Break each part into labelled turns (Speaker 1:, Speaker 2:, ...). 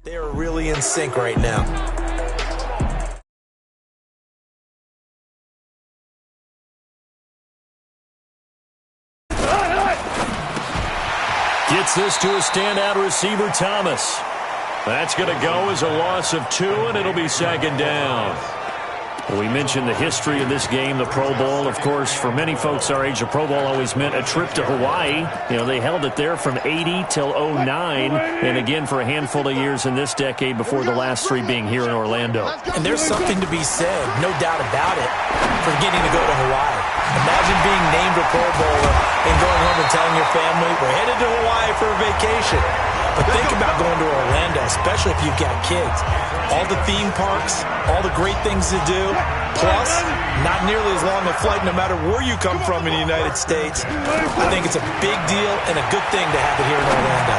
Speaker 1: They are really in sync right now.
Speaker 2: Gets this to a standout receiver, Thomas. That's going to go as a loss of 2, and it'll be second down. We mentioned the history of this game, the Pro Bowl. Of course, for many folks our age, the Pro Bowl always meant a trip to Hawaii. You know, they held it there from 80 till 09, and again for a handful of years in this decade before the last 3 being here in Orlando.
Speaker 1: And there's something to be said, no doubt about it, for getting to go to Hawaii. Imagine being named a Pro Bowler and going home and telling your family, we're headed to Hawaii for a vacation. But think about going to Orlando, especially if you've got kids. All the theme parks, all the great things to do, plus not nearly as long a flight no matter where you come from in the United States. I think it's a big deal and a good thing to have it here in Orlando.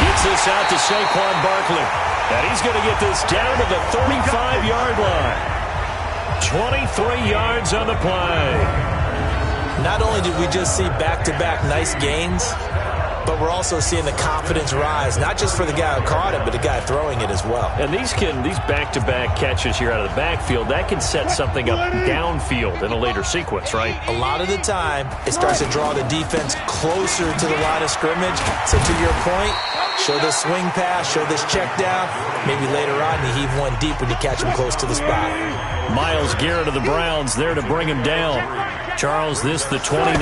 Speaker 2: Gets this out to Saquon Barkley. And he's going to get this down to the 35-yard line. 23 yards on the play.
Speaker 1: Not only did we just see back-to-back nice gains, but we're also seeing the confidence rise, not just for the guy who caught it, but the guy throwing it as well.
Speaker 2: And these back-to-back catches here out of the backfield, that can set something up downfield in a later sequence, right?
Speaker 1: A lot of the time, it starts to draw the defense closer to the line of scrimmage. So to your point, show this swing pass, show this check down. Maybe later on you heave one deep when you catch him close to the spot.
Speaker 2: Myles Garrett of the Browns there to bring him down. Charles, this the 2019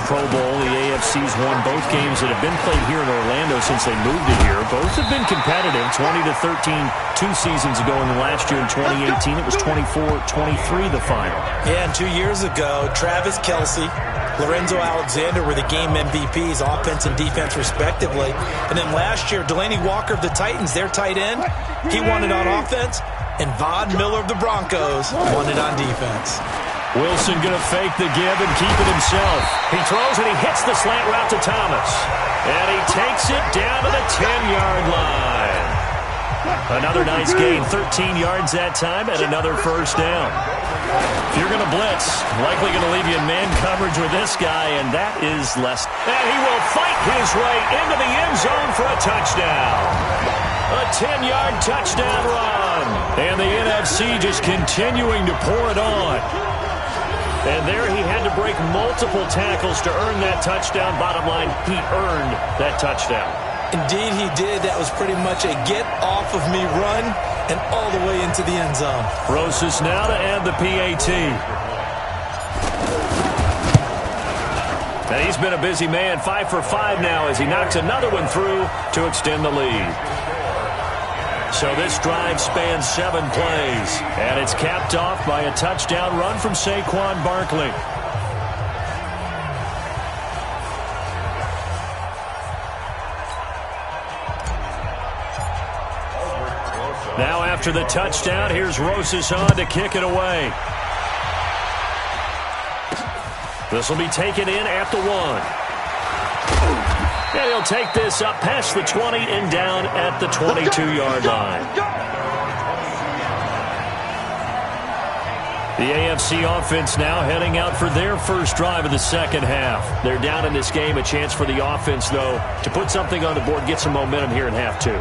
Speaker 2: Pro Bowl. The AFC's won both games that have been played here in Orlando since they moved it here. Both have been competitive, 20-13 2 seasons ago, and last year in 2018 it was 24-23 the final.
Speaker 1: Yeah, and 2 years ago, Travis Kelce, Lorenzo Alexander were the game MVPs, offense and defense respectively. And then last year, Delaney Walker of the Titans, their tight end, he won it on offense, and Von Miller of the Broncos won it on defense.
Speaker 2: Wilson going to fake the give and keep it himself. He throws and he hits the slant route to Thomas. And he takes it down to the 10-yard line. Another nice gain, 13 yards that time, and another first down. If you're going to blitz, likely going to leave you in man coverage with this guy, and that is less. And he will fight his way into the end zone for a touchdown. A 10-yard touchdown run. And the NFC just continuing to pour it on. And there he had to break multiple tackles to earn that touchdown. Bottom line, he earned that touchdown.
Speaker 1: Indeed he did. That was pretty much a get-off-of-me run and all the way into the end zone.
Speaker 2: Rosas now to add the PAT. And he's been a busy man, 5 for 5 now as he knocks another one through to extend the lead. So this drive spans 7 plays, and it's capped off by a touchdown run from Saquon Barkley. Now after the touchdown, here's Rosas on to kick it away. This will be taken in at the 1. And he'll take this up past the 20 and down at the 22-yard line. The AFC offense now heading out for their first drive of the second half. They're down in this game. A chance for the offense, though, to put something on the board, get some momentum here in half 2.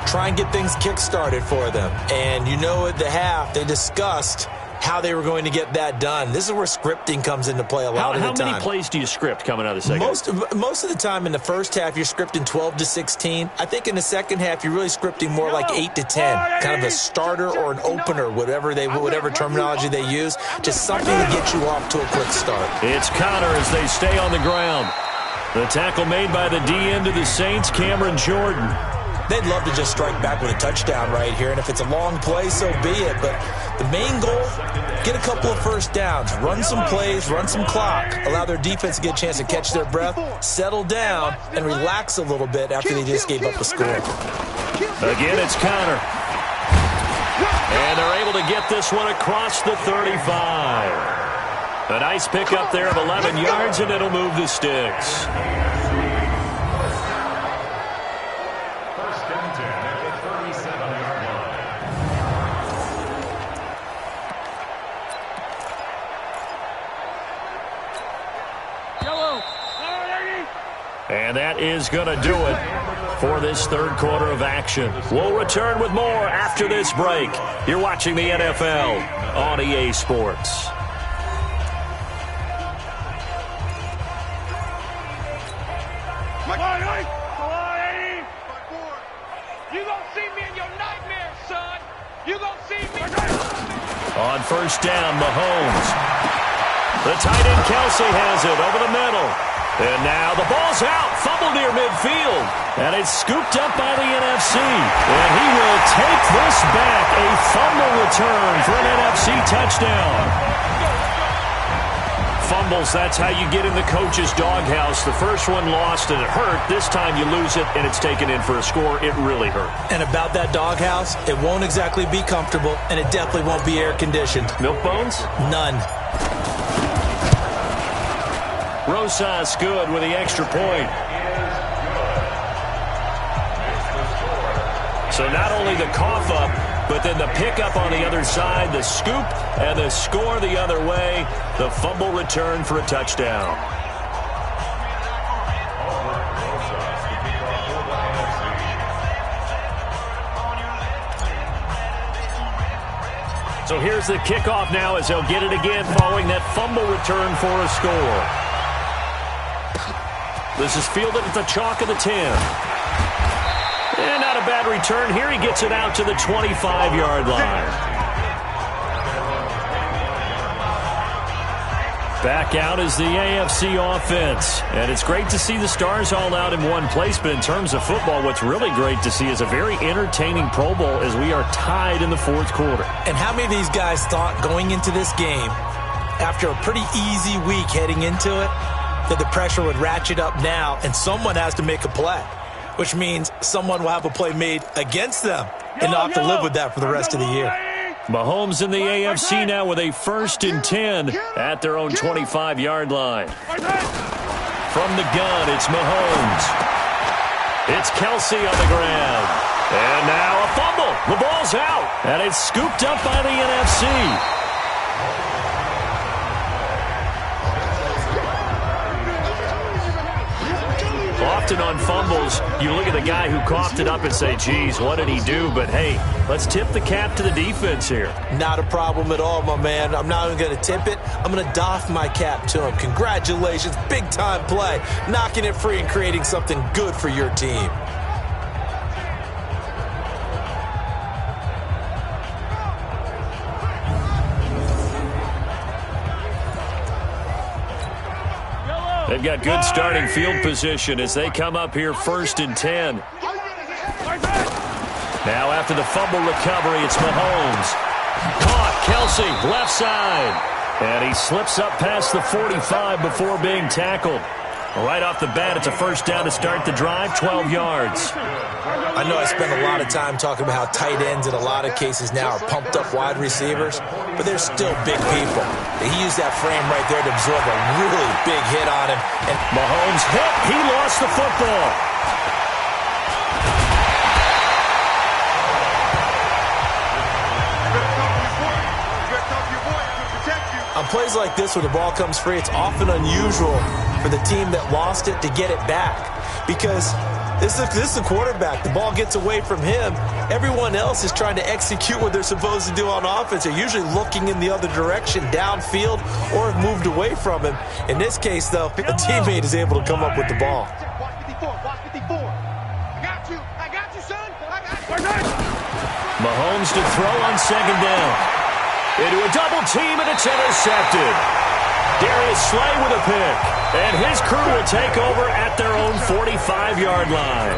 Speaker 1: Try and get things kick-started for them. And you know at the half, they discussed how they were going to get that done. This is where scripting comes into play a lot of the time.
Speaker 2: How many plays do you script coming out of the second half?
Speaker 1: Most of the time in the first half, you're scripting 12 to 16. I think in the second half, you're really scripting more like 8 to 10. Kind of a starter or an opener, whatever terminology they use. Just something to get you off to a quick start.
Speaker 2: It's Connor as they stay on the ground. The tackle made by the D-end of the Saints, Cameron Jordan.
Speaker 1: They'd love to just strike back with a touchdown right here, and if it's a long play, so be it. But the main goal, get a couple of first downs, run some plays, run some clock, allow their defense to get a chance to catch their breath, settle down, and relax a little bit after they just gave up a score.
Speaker 2: Again, it's Connor. And they're able to get this one across the 35. A nice pickup there of 11 yards, and it'll move the sticks. And that is going to do it for this third quarter of action. We'll return with more after this break. You're watching the NFL on EA Sports. On first down, Mahomes. The tight end Kelce has it over the middle. And now the ball's out. Fumble near midfield. And it's scooped up by the NFC. And he will take this back. A fumble return for an NFC touchdown. Fumbles, that's how you get in the coach's doghouse. The first one lost and it hurt. This time you lose it and it's taken in for a score. It really hurt. And
Speaker 1: about that doghouse, it won't exactly be comfortable, and it definitely won't be air-conditioned.
Speaker 2: Milk bones?
Speaker 1: None.
Speaker 2: Rosas good with the extra point. So not only the cough up, but then the pickup on the other side, the scoop, and the score the other way. The fumble return for a touchdown. So here's the kickoff now as they'll get it again following that fumble return for a score. This is fielded at the chalk of the 10. And not a bad return here. He gets it out to the 25-yard line. Back out is the AFC offense. And it's great to see the stars all out in one place. But in terms of football, what's really great to see is a very entertaining Pro Bowl as we are tied in the fourth quarter.
Speaker 1: And how many of these guys thought going into this game, after a pretty easy week heading into it, that the pressure would ratchet up now and someone has to make a play, which means someone will have a play made against them and not have to live with that for the rest of the year.
Speaker 2: Mahomes in the AFC now with a 1st and 10 at their own 25-yard line. From the gun, it's Mahomes. It's Kelce on the ground. And now a fumble. The ball's out. And it's scooped up by the NFC. Often on fumbles, you look at the guy who coughed it up and say, geez, what did he do? But, hey, let's tip the cap to the defense here.
Speaker 1: Not a problem at all, my man. I'm not even going to tip it. I'm going to doff my cap to him. Congratulations. Big-time play. Knocking it free and creating something good for your team.
Speaker 2: They've got good starting field position as they come up here 1st and 10. Now after the fumble recovery, it's Mahomes. Caught, Kelce, left side. And he slips up past the 45 before being tackled. Right off the bat, it's a first down to start the drive, 12 yards.
Speaker 1: I know I spent a lot of time talking about how tight ends in a lot of cases now are pumped up wide receivers, but they're still big people. He used that frame right there to absorb a really big hit on him. And
Speaker 2: Mahomes hit. He lost the football.
Speaker 1: On plays like this where the ball comes free, it's often unusual for the team that lost it to get it back because this is the quarterback. The ball gets away from him. Everyone else is trying to execute what they're supposed to do on offense. They're usually looking in the other direction, downfield, or have moved away from him. In this case, though, a teammate is able to come up with the ball.
Speaker 2: Mahomes to throw on 2nd down. Into a double team, and it's intercepted. Darius Slay with a pick. And his crew will take over at their own 45-yard line.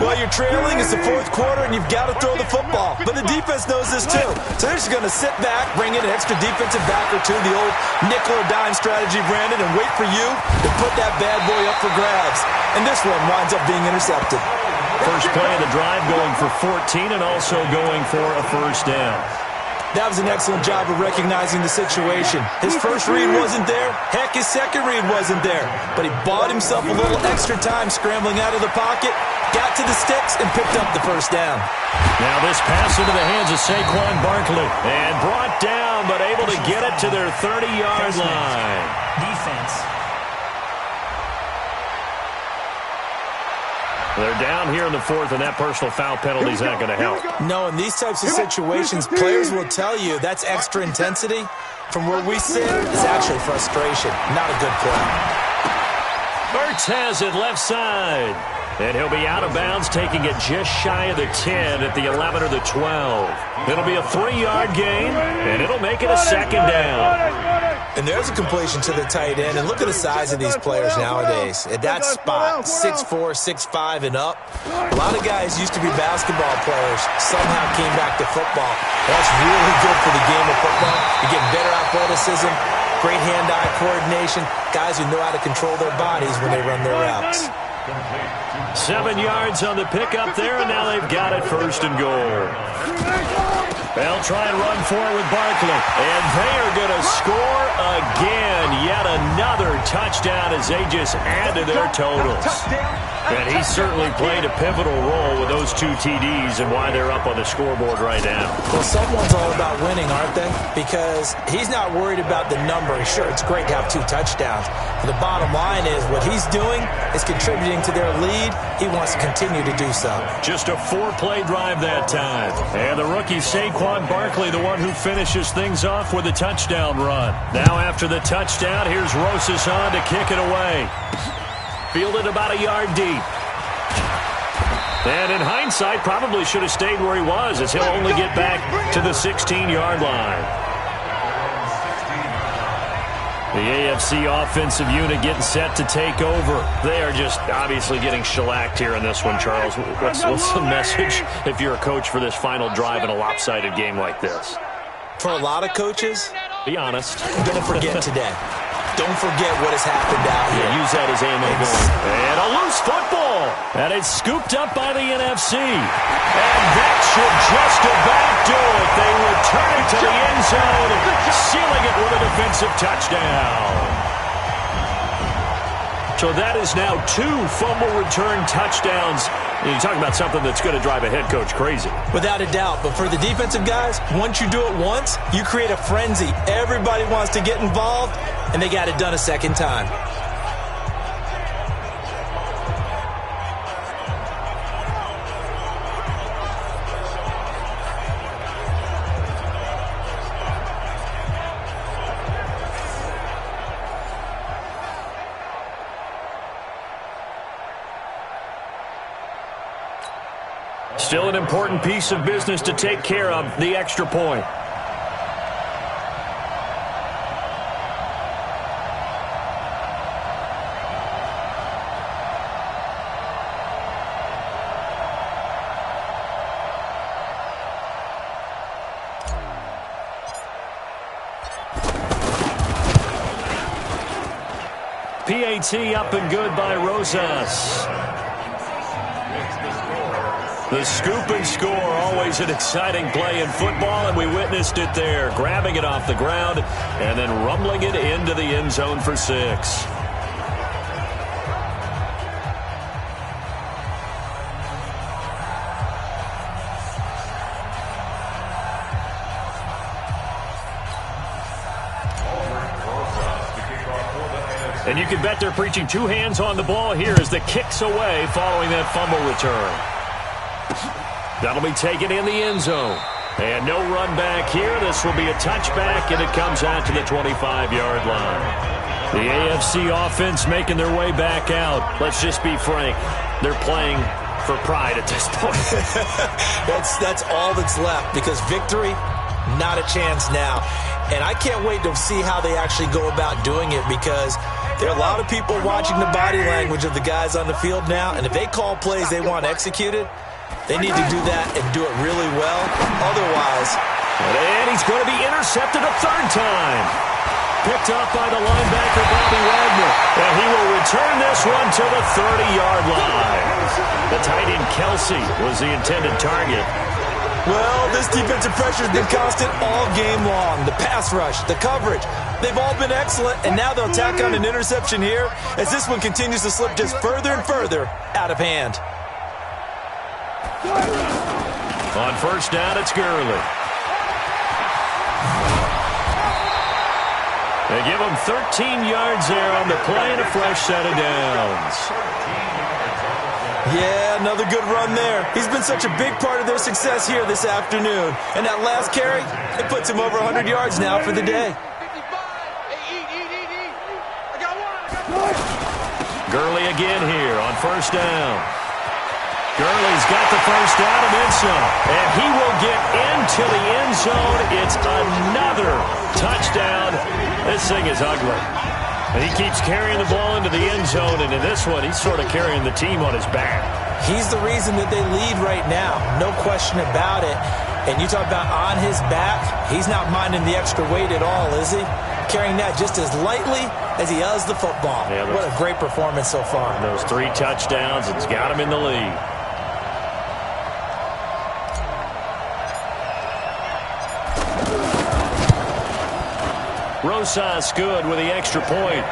Speaker 1: Well, you're trailing. It's the fourth quarter, and you've got to throw the football. But the defense knows this, too. So they're just going to sit back, bring in an extra defensive back or two, the old nickel or dime strategy, Brandon, and wait for you to put that bad boy up for grabs. And this one winds up being intercepted.
Speaker 2: First play of the drive going for 14 and also going for a first down.
Speaker 1: That was an excellent job of recognizing the situation. His first read wasn't there. Heck, his second read wasn't there. But he bought himself a little extra time scrambling out of the pocket, got to the sticks, and picked up the first down.
Speaker 2: Now this pass into the hands of Saquon Barkley. And brought down, but able to get it to their 30-yard line.
Speaker 3: Defense.
Speaker 2: They're down here in the fourth, and that personal foul penalty is not going to help.
Speaker 1: No, in these types of situations, players will tell you that's extra intensity. From where we sit, it's actually frustration. Not a good play.
Speaker 2: Ertz has it left side. And he'll be out of bounds, taking it just shy of the 10 at the 11 or the 12. It'll be a 3-yard gain, and it'll make it a second down.
Speaker 1: And there's a completion to the tight end. And look at the size of these players nowadays. At that spot, 6'4", 6'5", and up. A lot of guys used to be basketball players, somehow came back to football. That's really good for the game of football. You get better athleticism, great hand-eye coordination, guys who know how to control their bodies when they run their routes.
Speaker 2: 7 yards on the pickup there, and now they've got it first and goal. They'll try and run for it with Barkley. And they are going to score again. Yet another touchdown as they just add to their totals. And he certainly played a pivotal role with those 2 TDs and why they're up on the scoreboard right now.
Speaker 1: Well, someone's all about winning, aren't they? Because he's not worried about the number. Sure, it's great to have 2 touchdowns. But the bottom line is what he's doing is contributing to their lead. He wants to continue to do so.
Speaker 2: Just a 4-play drive that time. And the rookie Saquon Barkley, the one who finishes things off with a touchdown run. Now after the touchdown, here's Rosas on to kick it away. Fielded about a yard deep. And in hindsight, probably should have stayed where he was, as he'll only get back to the 16-yard line. The AFC offensive unit getting set to take over. They are just obviously getting shellacked here in this one, Charles. What's the message if you're a coach for this final drive in a lopsided game like this?
Speaker 1: For a lot of coaches,
Speaker 2: be honest.
Speaker 1: Don't forget today. Don't forget what has happened out here.
Speaker 2: Yeah, use that as ammo. And a loose football. And it's scooped up by the NFC. And that should just about do it. They return it to the end zone, sealing it with a defensive touchdown. So that is now 2 fumble return touchdowns. You're talking about something that's going to drive a head coach crazy.
Speaker 1: Without a doubt. But for the defensive guys, once you do it once, you create a frenzy. Everybody wants to get involved, and they got it done a second time.
Speaker 2: Still an important piece of business to take care of, the extra point. PAT up and good by Rosas. The scoop and score, always an exciting play in football, and we witnessed it there, grabbing it off the ground and then rumbling it into the end zone for 6. And you can bet they're preaching 2 hands on the ball here as the kick's away following that fumble return. That'll be taken in the end zone. And no run back here. This will be a touchback, and it comes out to the 25-yard line. The AFC offense making their way back out. Let's just be frank. They're playing for pride at this point.
Speaker 1: That's all that's left, because victory, not a chance now. And I can't wait to see how they actually go about doing it, because there are a lot of people watching the body language of the guys on the field now, and if they call plays they want executed, they need to do that and do it really well. Otherwise...
Speaker 2: And he's going to be intercepted a 3rd time. Picked up by the linebacker, Bobby Wagner. And he will return this one to the 30-yard line. The tight end, Kelsey, was the intended target.
Speaker 1: Well, this defensive pressure has been constant all game long. The pass rush, the coverage, they've all been excellent, and now they'll tack on an interception here as this one continues to slip just further and further out of hand.
Speaker 2: On 1st down, it's Gurley. They give him 13 yards there on the play and a fresh set of downs.
Speaker 1: Yeah, another good run there. He's been such a big part of their success here this afternoon. And that last carry, it puts him over 100 yards now for the day.
Speaker 2: Gurley again here on first down. Gurley's got the first down and then some. And he will get into the end zone. It's another touchdown. This thing is ugly. And he keeps carrying the ball into the end zone, and in this one, he's sort of carrying the team on his back.
Speaker 1: He's the reason that they lead right now. No question about it. And you talk about on his back, he's not minding the extra weight at all, is he? Carrying that just as lightly as he does the football. Yeah, what a great performance so far.
Speaker 2: Those 3 touchdowns, it's got him in the lead. Rosas good with the extra point.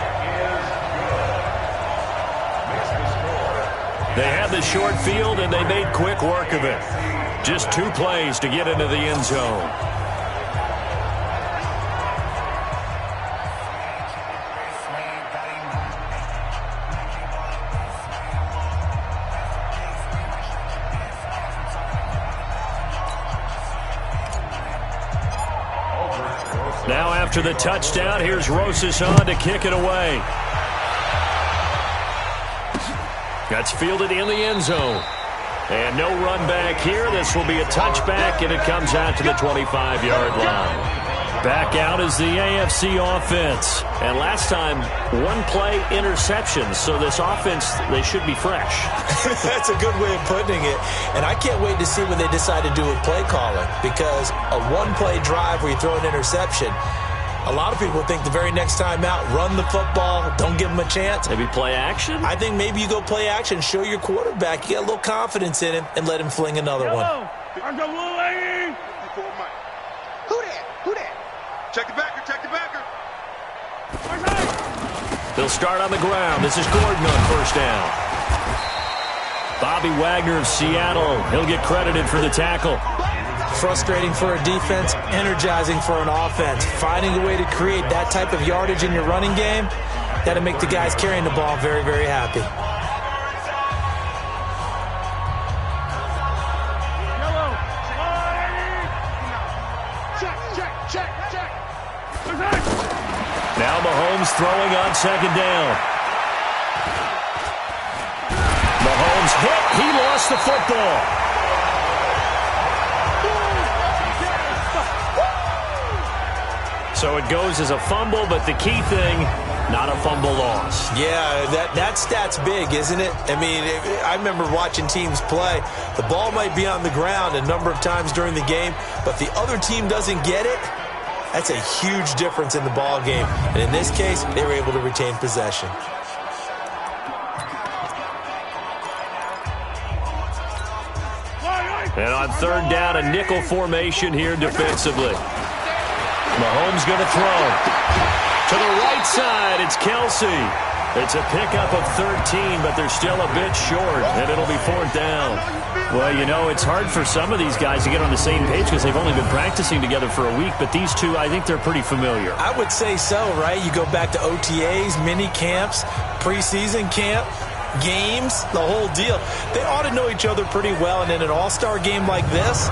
Speaker 2: They had the short field, and they made quick work of it. Just 2 plays to get into the end zone. Now after the touchdown, here's Rosas on to kick it away. That's fielded in the end zone. And no run back here. This will be a touchback, and it comes out to the 25-yard line. Back out is the AFC offense. And last time, 1-play interceptions. So this offense, they should be fresh.
Speaker 1: That's a good way of putting it. And I can't wait to see what they decide to do with play calling. Because a 1-play drive where you throw an interception, a lot of people think the very next time out, run the football, don't give them a chance.
Speaker 2: Maybe play action?
Speaker 1: I think maybe you go play action, show your quarterback, you get a little confidence in him, and let him fling another one.
Speaker 3: Who that? Check the backer, check the backer.
Speaker 2: They'll start on the ground. This is Gordon on first down. Bobby Wagner of Seattle, he'll get credited for the tackle.
Speaker 1: Frustrating for a defense, energizing for an offense. Finding a way to create that type of yardage in your running game, that'll make the guys carrying the ball very, very happy.
Speaker 2: Now Mahomes throwing on second down. Mahomes hit. He lost the football. So it goes as a fumble, but the key thing, not a fumble loss.
Speaker 1: Yeah, that stat's big, isn't it? I mean, I remember watching teams play. The ball might be on the ground a number of times during the game, but the other team doesn't get it. That's a huge difference in the ball game. And in this case, they were able to retain possession.
Speaker 2: And on third down, a nickel formation here defensively. Mahomes going to throw. To the right side, it's Kelsey. It's a pickup of 13, but they're still a bit short, and it'll be fourth down. Well, you know, it's hard for some of these guys to get on the same page because they've only been practicing together for a week, but these two, I think they're pretty familiar.
Speaker 1: I would say so, right? You go back to OTAs, mini camps, preseason camp, games, the whole deal. They ought to know each other pretty well, and in an all-star game like this,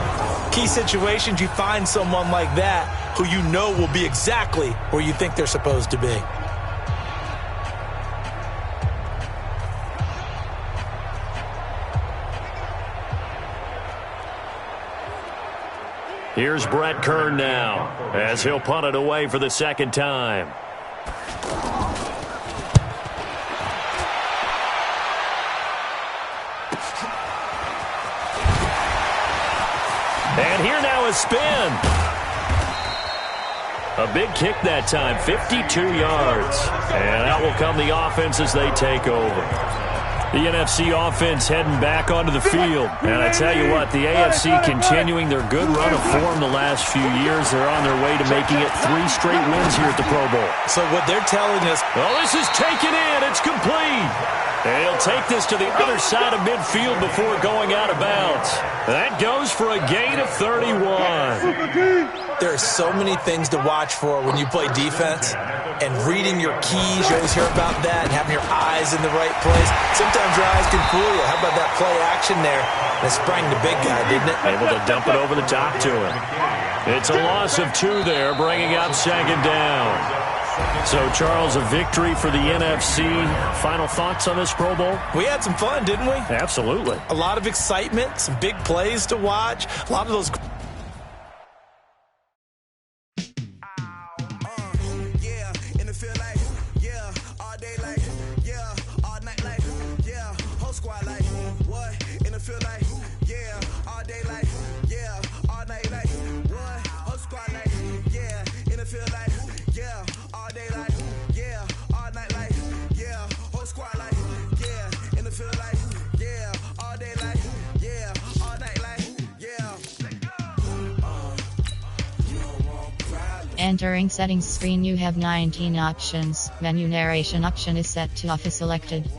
Speaker 1: key situations, you find someone like that who you know will be exactly where you think they're supposed to be.
Speaker 2: Here's Brett Kern now as he'll punt it away for the second time. And here now is spin. A big kick that time, 52 yards. And out will come the offense as they take over. The NFC offense heading back onto the field. And I tell you what, the AFC continuing their good run of form the last few years. They're on their way to making it 3 straight wins here at the Pro Bowl.
Speaker 1: So what they're telling us...
Speaker 2: Well, this is taken in. It's complete. And he'll take this to the other side of midfield before going out of bounds. That goes for a gain of 31.
Speaker 1: There are so many things to watch for when you play defense, and reading your keys, you always hear about that, and having your eyes in the right place. Sometimes your eyes can fool you. How about that play action there? That sprang the big guy, didn't it?
Speaker 2: Able to dump it over the top to him. It's a loss of 2 there, bringing up 2nd down. So, Charles, a victory for the NFC. Final thoughts on this Pro Bowl?
Speaker 1: We had some fun, didn't we?
Speaker 2: Absolutely.
Speaker 1: A lot of excitement, some big plays to watch, a lot of those...
Speaker 4: Entering settings screen, you have 19 options. Menu narration option is set to off is selected.